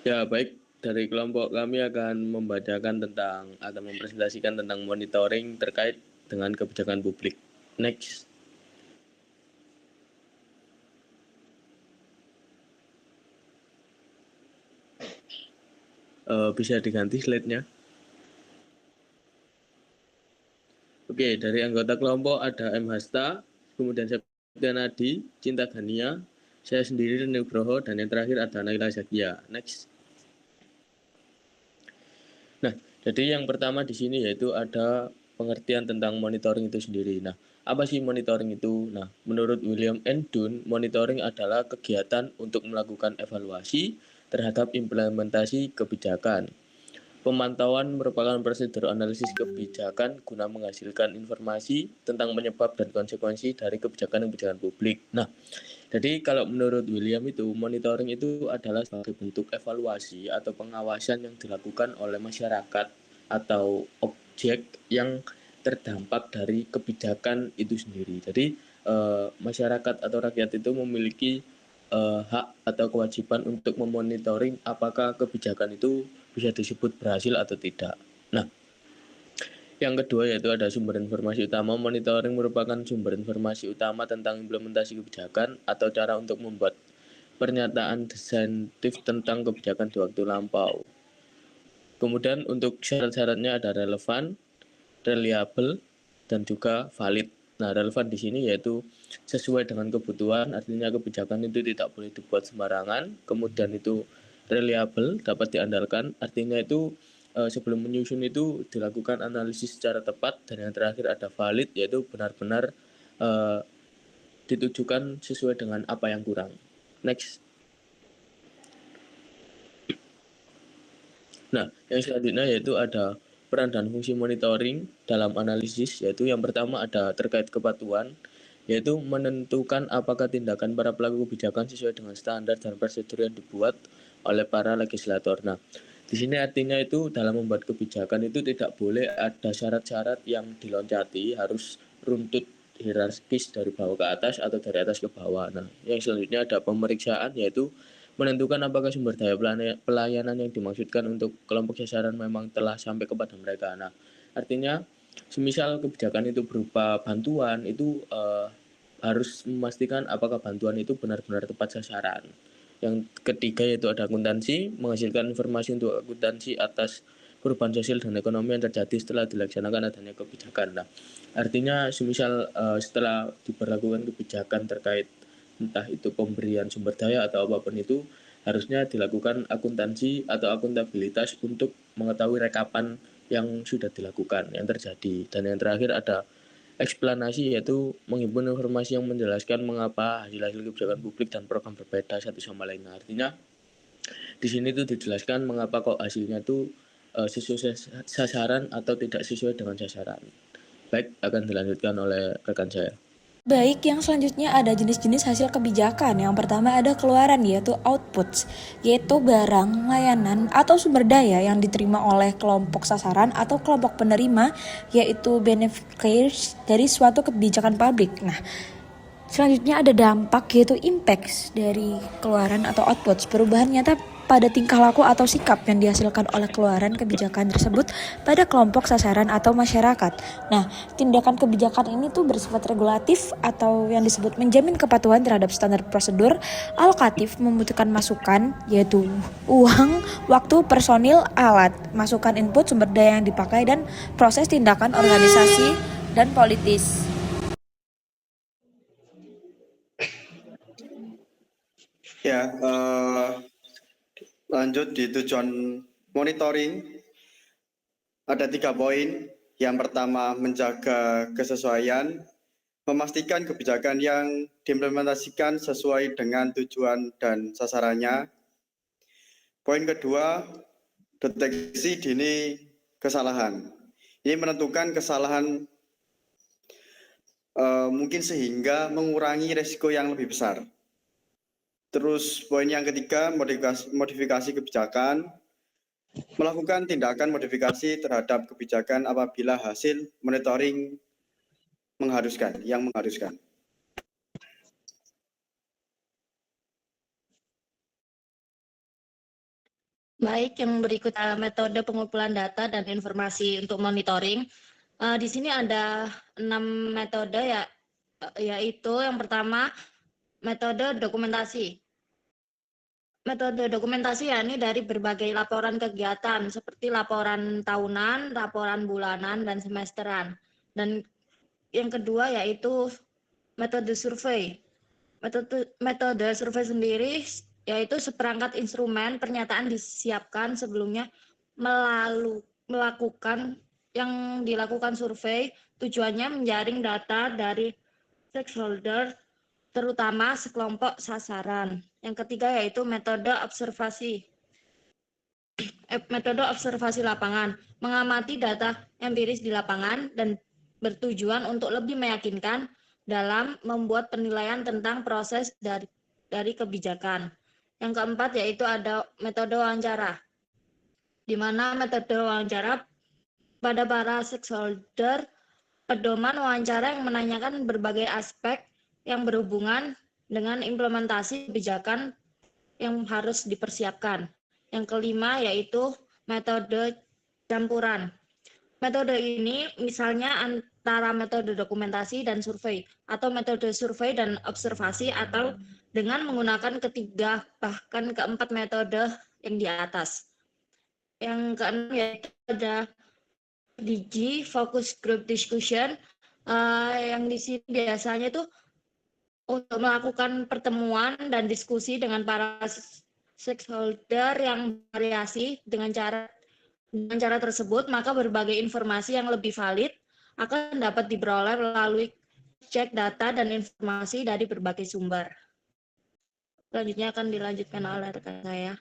Ya, baik. Dari kelompok kami akan membacakan tentang atau mempresentasikan tentang monitoring terkait dengan kebijakan publik. Next. Bisa diganti slide-nya. Oke, dari anggota kelompok ada M. Hasta, kemudian Septian Adi, Cinta Gania, saya sendiri Rene Nugroho, dan yang terakhir ada Naila Zakia. Next. Nah, jadi yang pertama di sini yaitu ada pengertian tentang monitoring itu sendiri. Nah, apa sih monitoring itu? Nah, menurut William N. Dunn, monitoring adalah kegiatan untuk melakukan evaluasi terhadap implementasi kebijakan. Pemantauan merupakan prosedur analisis kebijakan guna menghasilkan informasi tentang penyebab dan konsekuensi dari kebijakan publik. Nah, jadi kalau menurut William itu, monitoring itu adalah sebagai bentuk evaluasi atau pengawasan yang dilakukan oleh masyarakat atau objek yang terdampak dari kebijakan itu sendiri. Jadi masyarakat atau rakyat itu memiliki hak atau kewajiban untuk memonitoring apakah kebijakan itu bisa disebut berhasil atau tidak. Nah, yang kedua yaitu ada sumber informasi utama. Monitoring merupakan sumber informasi utama tentang implementasi kebijakan atau cara untuk membuat pernyataan desentif tentang kebijakan di waktu lampau. Kemudian untuk syarat-syaratnya ada relevan, reliable, dan juga valid. Nah, relevan di sini yaitu sesuai dengan kebutuhan, artinya kebijakan itu tidak boleh dibuat sembarangan. Kemudian itu reliable, dapat diandalkan, artinya itu sebelum menyusun itu dilakukan analisis secara tepat. Dan yang terakhir ada valid, yaitu benar-benar ditujukan sesuai dengan apa yang kurang. Next. Nah, yang selanjutnya yaitu ada peran dan fungsi monitoring dalam analisis, yaitu yang pertama ada terkait kepatuhan, yaitu menentukan apakah tindakan para pelaku kebijakan sesuai dengan standar dan prosedur yang dibuat oleh para legislator. Nah, di sini artinya itu dalam membuat kebijakan itu tidak boleh ada syarat-syarat yang diloncati, harus runtut hierarkis dari bawah ke atas atau dari atas ke bawah. Nah, yang selanjutnya ada pemeriksaan, yaitu menentukan apakah sumber daya pelayanan yang dimaksudkan untuk kelompok sasaran memang telah sampai kepada mereka. Nah, artinya semisal kebijakan itu berupa bantuan, itu harus memastikan apakah bantuan itu benar-benar tepat sasaran. Yang ketiga yaitu ada akuntansi, menghasilkan informasi untuk akuntansi atas perubahan sosial dan ekonomi yang terjadi setelah dilaksanakan adanya kebijakan. Nah, artinya semisal setelah diberlakukan kebijakan terkait entah itu pemberian sumber daya atau apapun itu, harusnya dilakukan akuntansi atau akuntabilitas untuk mengetahui rekapan yang sudah dilakukan, yang terjadi. Dan yang terakhir ada eksplanasi, yaitu menghimpun informasi yang menjelaskan mengapa hasil-hasil kebijakan publik dan program berbeda satu sama lain. Nah, artinya di sini tuh dijelaskan mengapa kok hasilnya tuh sesuai sasaran atau tidak sesuai dengan sasaran. Baik, akan dilanjutkan oleh rekan saya. Baik, yang selanjutnya ada jenis-jenis hasil kebijakan. Yang pertama ada keluaran, yaitu outputs, yaitu barang, layanan, atau sumber daya yang diterima oleh kelompok sasaran atau kelompok penerima, yaitu beneficiaries dari suatu kebijakan publik. Nah, selanjutnya ada dampak, yaitu impacts dari keluaran atau outputs, perubahan nyata pada tingkah laku atau sikap yang dihasilkan oleh keluaran kebijakan tersebut pada kelompok sasaran atau masyarakat. Nah, tindakan kebijakan ini tuh bersifat regulatif atau yang disebut menjamin kepatuhan terhadap standar prosedur, alokatif membutuhkan masukan, yaitu uang, waktu, personil, alat, masukan input, sumber daya yang dipakai, dan proses tindakan organisasi dan politis. Ya, lanjut di tujuan monitoring ada 3 poin. Yang pertama menjaga kesesuaian, memastikan kebijakan yang diimplementasikan sesuai dengan tujuan dan sasarannya. Poin kedua, deteksi dini kesalahan. Ini menentukan kesalahan mungkin sehingga mengurangi risiko yang lebih besar. Terus poin yang ketiga, modifikasi kebijakan, melakukan tindakan modifikasi terhadap kebijakan apabila hasil monitoring mengharuskan. Baik, yang berikut metode pengumpulan data dan informasi untuk monitoring. Di sini ada 6 metode yaitu yang pertama metode dokumentasi. Metode dokumentasi yakni dari berbagai laporan kegiatan seperti laporan tahunan, laporan bulanan, dan semesteran. Dan yang kedua yaitu metode survei. Metode survei sendiri yaitu seperangkat instrumen pernyataan disiapkan sebelumnya melakukan yang dilakukan survei, tujuannya menjaring data dari stakeholder terutama sekelompok sasaran. Yang ketiga yaitu metode observasi lapangan, mengamati data empiris di lapangan dan bertujuan untuk lebih meyakinkan dalam membuat penilaian tentang proses dari kebijakan. Yang keempat yaitu ada metode wawancara, di mana metode wawancara pada para stakeholder, pedoman wawancara yang menanyakan berbagai aspek yang berhubungan dengan implementasi kebijakan yang harus dipersiapkan. Yang kelima yaitu metode campuran. Metode ini misalnya antara metode dokumentasi dan survei, atau metode survei dan observasi, atau dengan menggunakan ketiga bahkan keempat metode yang di atas. Yang keenam yaitu ada DG, Focus Group Discussion, yang di sini biasanya itu untuk melakukan pertemuan dan diskusi dengan para stakeholder yang variasi dengan cara tersebut, maka berbagai informasi yang lebih valid akan dapat diperoleh melalui cek data dan informasi dari berbagai sumber. Selanjutnya akan dilanjutkan oleh rekan saya.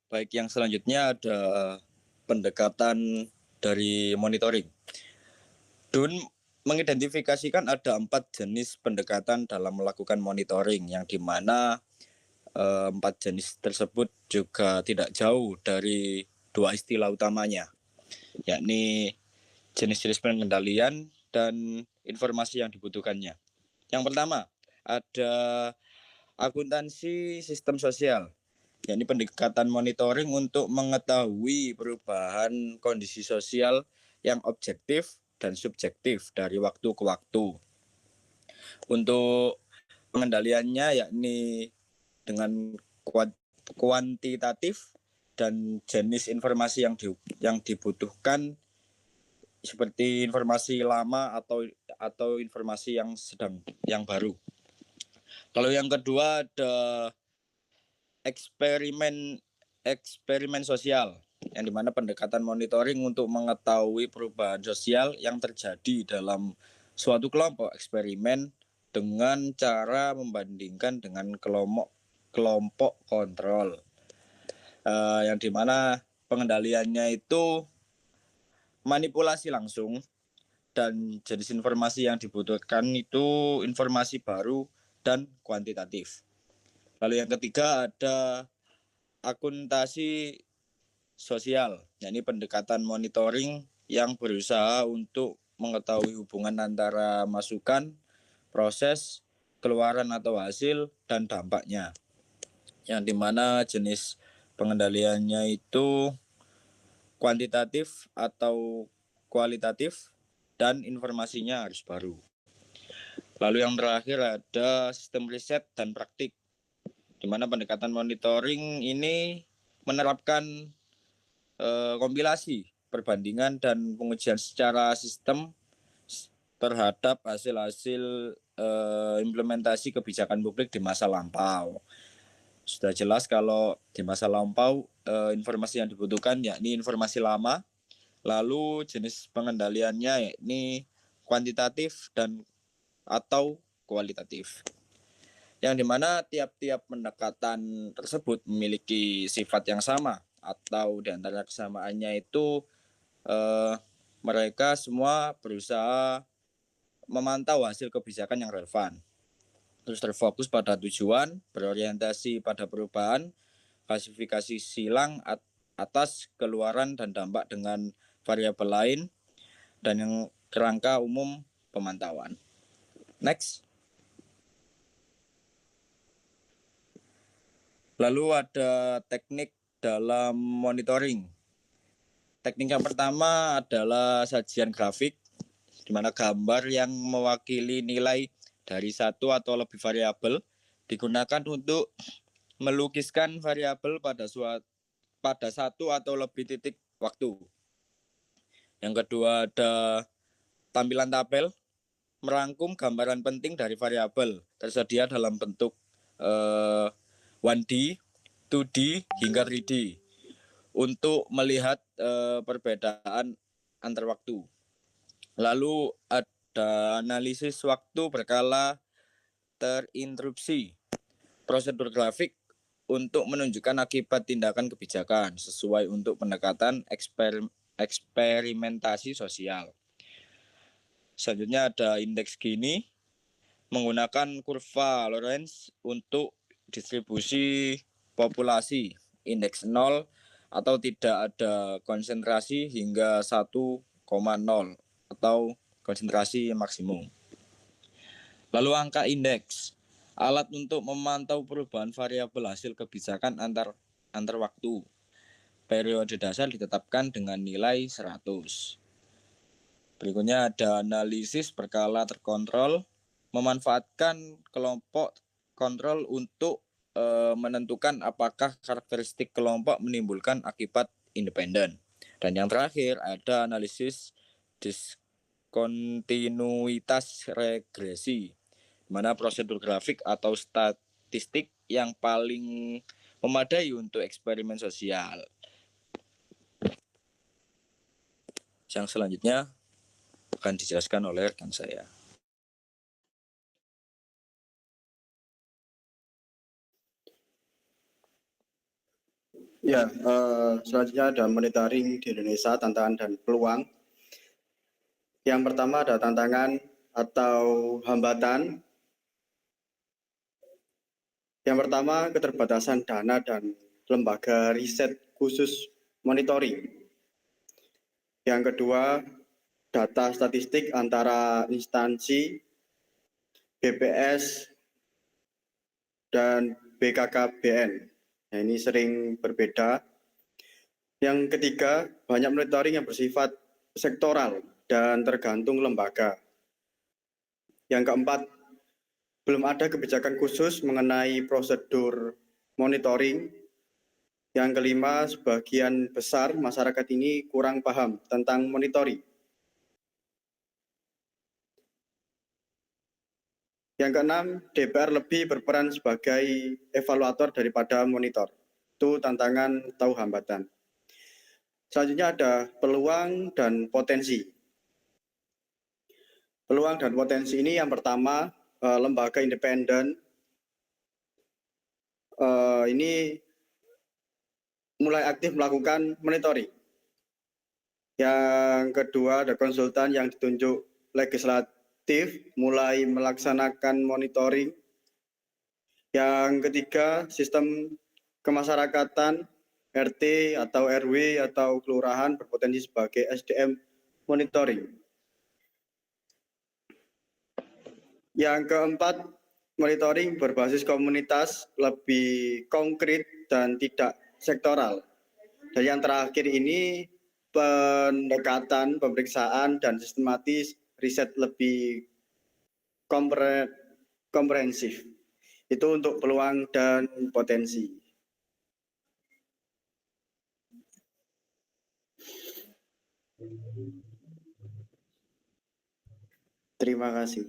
Baik, yang selanjutnya ada pendekatan dari monitoring. Dun mengidentifikasikan ada 4 jenis pendekatan dalam melakukan monitoring, yang dimana 4 jenis tersebut juga tidak jauh dari 2 istilah utamanya, yakni jenis-jenis pengendalian dan informasi yang dibutuhkannya. Yang pertama, ada akuntansi sistem sosial, yakni pendekatan monitoring untuk mengetahui perubahan kondisi sosial yang objektif dan subjektif dari waktu ke waktu. Untuk pengendaliannya yakni dengan kuantitatif dan jenis informasi yang dibutuhkan seperti informasi lama atau informasi yang baru. Kalau yang kedua ada eksperimen sosial, yang dimana pendekatan monitoring untuk mengetahui perubahan sosial yang terjadi dalam suatu kelompok eksperimen dengan cara membandingkan dengan kelompok kontrol, yang dimana pengendaliannya itu manipulasi langsung, dan jenis informasi yang dibutuhkan itu informasi baru dan kuantitatif. Lalu yang ketiga ada akuntansi sosial, yakni pendekatan monitoring yang berusaha untuk mengetahui hubungan antara masukan, proses, keluaran atau hasil, dan dampaknya. Yang dimana jenis pengendaliannya itu kuantitatif atau kualitatif, dan informasinya harus baru. Lalu yang terakhir ada sistem riset dan praktik, di mana pendekatan monitoring ini menerapkan kompilasi, perbandingan, dan pengujian secara sistem terhadap hasil-hasil implementasi kebijakan publik di masa lampau. Sudah jelas kalau di masa lampau informasi yang dibutuhkan yakni informasi lama, lalu jenis pengendaliannya yakni kuantitatif dan atau kualitatif, yang dimana tiap-tiap pendekatan tersebut memiliki sifat yang sama, atau di antara kesamaannya itu mereka semua berusaha memantau hasil kebijakan yang relevan, terus terfokus pada tujuan, berorientasi pada perubahan, klasifikasi silang atas keluaran dan dampak dengan variabel lain, dan yang kerangka umum pemantauan. Next. Lalu ada teknik dalam monitoring. Teknik yang pertama adalah sajian grafik, di mana gambar yang mewakili nilai dari satu atau lebih variabel digunakan untuk melukiskan variabel pada satu atau lebih titik waktu. Yang kedua ada tampilan tabel, merangkum gambaran penting dari variabel tersedia dalam bentuk 1D, 2D, hingga 3D untuk melihat perbedaan antar waktu. Lalu ada analisis waktu berkala terinterupsi, prosedur grafik untuk menunjukkan akibat tindakan kebijakan sesuai untuk pendekatan eksperimentasi sosial. Selanjutnya ada indeks Gini, menggunakan kurva Lorenz untuk distribusi populasi, indeks 0 atau tidak ada konsentrasi hingga 1,0 atau konsentrasi maksimum. Lalu angka indeks, alat untuk memantau perubahan variabel hasil kebijakan antar waktu. Periode dasar ditetapkan dengan nilai 100. Berikutnya ada analisis berkala terkontrol, memanfaatkan kelompok kontrol untuk menentukan apakah karakteristik kelompok menimbulkan akibat independen. Dan yang terakhir ada analisis diskontinuitas regresi, di mana prosedur grafik atau statistik yang paling memadai untuk eksperimen sosial. Yang selanjutnya akan dijelaskan oleh rekan saya. Ya, selanjutnya ada monitoring di Indonesia, tantangan dan peluang. Yang pertama ada tantangan atau hambatan. Yang pertama, keterbatasan dana dan lembaga riset khusus monitoring. Yang kedua, data statistik antara instansi BPS dan BKKBN. Nah, ini sering berbeda. Yang ketiga, banyak monitoring yang bersifat sektoral dan tergantung lembaga. Yang keempat, belum ada kebijakan khusus mengenai prosedur monitoring. Yang kelima, sebagian besar masyarakat ini kurang paham tentang monitoring. Yang keenam, DPR lebih berperan sebagai evaluator daripada monitor. Itu tantangan atau hambatan. Selanjutnya ada peluang dan potensi. Peluang dan potensi ini yang pertama, lembaga independen ini mulai aktif melakukan monitoring. Yang kedua ada konsultan yang ditunjuk legislatif mulai melaksanakan monitoring. Yang ketiga, sistem kemasyarakatan RT atau RW atau kelurahan berpotensi sebagai SDM monitoring. Yang keempat, monitoring berbasis komunitas, lebih konkret dan tidak sektoral. Dan yang terakhir ini pendekatan, pemeriksaan dan sistematis riset lebih komprehensif. Itu untuk peluang dan potensi. Terima kasih.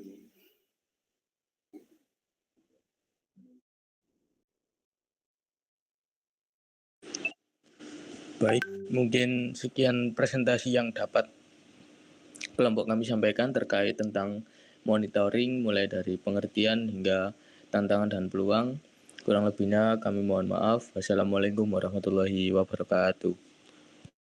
Baik, mungkin sekian presentasi yang dapat kelompok kami sampaikan terkait tentang monitoring mulai dari pengertian hingga tantangan dan peluang. Kurang lebihnya kami mohon maaf. Wassalamualaikum warahmatullahi wabarakatuh.